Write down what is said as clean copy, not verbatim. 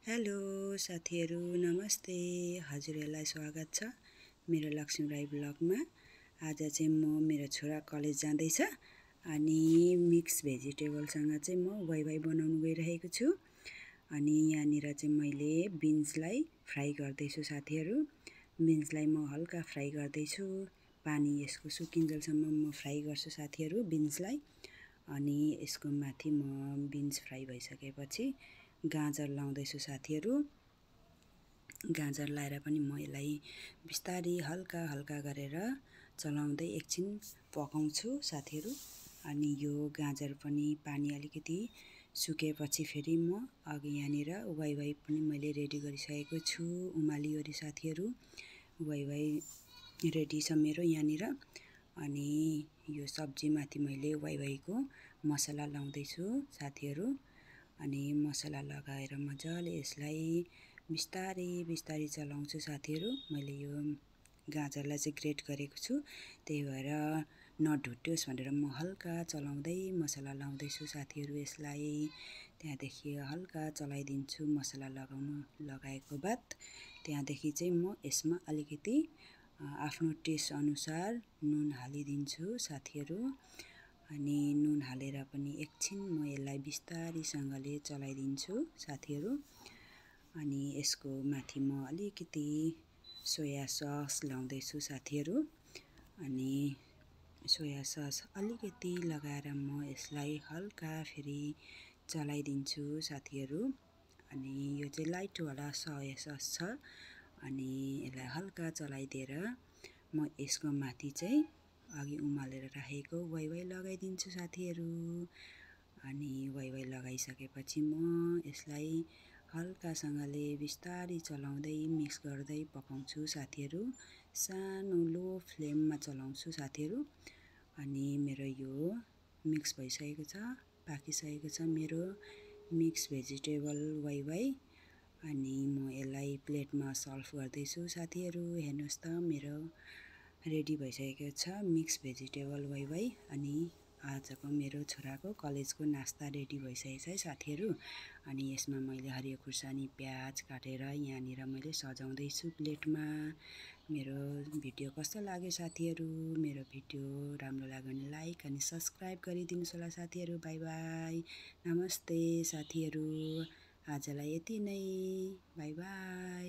Hello साथीहरू, नमस्ते। हजुरहरूलाई स्वागत छ मेरो लक्ष्मी राई ब्लगमा। आज चाहिँ म मेरो छोरा कलेज जाँदैछ अनि मिक्स भेजिटेबलसँग चाहिँ म वाइवाई बनाउन गइरहेको छु। अनि यहाँनिर चाहिँ मैले बिन्सलाई फ्राई गर्दैछु साथीहरू। बिन्सलाई म हल्का फ्राई गर्दैछु, पानी यसको सुकिन्जेलसम्म म फ्राई गर्छु साथीहरू बिन्सलाई। अनि यसको माथि म बिन्स फ्राई भइसकेपछि गाजर लाउँदैछु साथीहरू। गाजर लाएर पनि म यसलाई बिस्तारै हल्का हल्का गरेर चलाउँदै एकछिन पकाउँछु साथीहरू। अनि यो गाजर पनि पानी अलिकति सुकेपछि फेरि म अघि यहाँनिर वाइवाई पनि मैले रेडी गरिसकेको छु, उमालिओरी साथीहरू। वाइवाई रेडी छ मेरो यहाँनिर। अनि यो सब्जीमाथि मैले वाइवाईको मसला लाउँदैछु साथीहरू। अनि मसला लगाएर मजाले यसलाई बिस्तारै चलाउँछु साथीहरू। मैले यो गाजरलाई चाहिँ ग्रेट गरेको छु, त्यही भएर नढुट्योस् भनेर म हल्का चलाउँदै मसला लाउँदैछु साथीहरू यसलाई। त्यहाँदेखि हल्का चलाइदिन्छु मसला लगाएको बाद। त्यहाँदेखि चाहिँ म यसमा अलिकति आफ्नो टेस्ट अनुसार नुन हालिदिन्छु साथीहरू। अनि नुन हालेर पनि एकछिन म यसलाई बिस्तारैसँगले चलाइदिन्छु साथीहरू। अनि यसको माथि म अलिकति सोया सस लाउँदैछु साथीहरू। अनि सोया सस अलिकति लगाएर म यसलाई हल्का फेरि चलाइदिन्छु साथीहरू। अनि यो चाहिँ लाइटवाला सोया सस छ। अनि यसलाई हल्का चलाइदिएर म यसको माथि चाहिँ अघि उमालेर राखेको वाइवाई लगाइदिन्छु साथीहरू। अनि वाइवाई लगाइसकेपछि म यसलाई हल्कासँगले बिस्तारै चलाउँदै मिक्स गर्दै पकाउँछु साथीहरू। सानो लो फ्लेममा चलाउँछु साथीहरू। अनि मेरो यो मिक्स भइसकेको छ, पाकिसकेको छ मेरो मिक्स भेजिटेबल वाइवाई। अनि म यसलाई प्लेटमा सर्भ गर्दैछु साथीहरू। हेर्नुहोस् त मेरो रेडी भइसकेको छ मिक्स भेजिटेबल वाइवाई। अनि आजको मेरो छोराको कलेजको नास्ता रेडी भइसकेको छ है साथीहरू। अनि यसमा मैले हरियो खुर्सानी प्याज काटेर यहाँनिर मैले सजाउँदैछु प्लेटमा। मेरो भिडियो कस्तो लाग्यो साथीहरू? मेरो भिडियो राम्रो लाग्यो भने लाइक अनि सब्सक्राइब गरिदिनुहोस् होला साथीहरू। बाई बाई, नमस्ते साथीहरू। आजलाई यति नै, बाई बाई।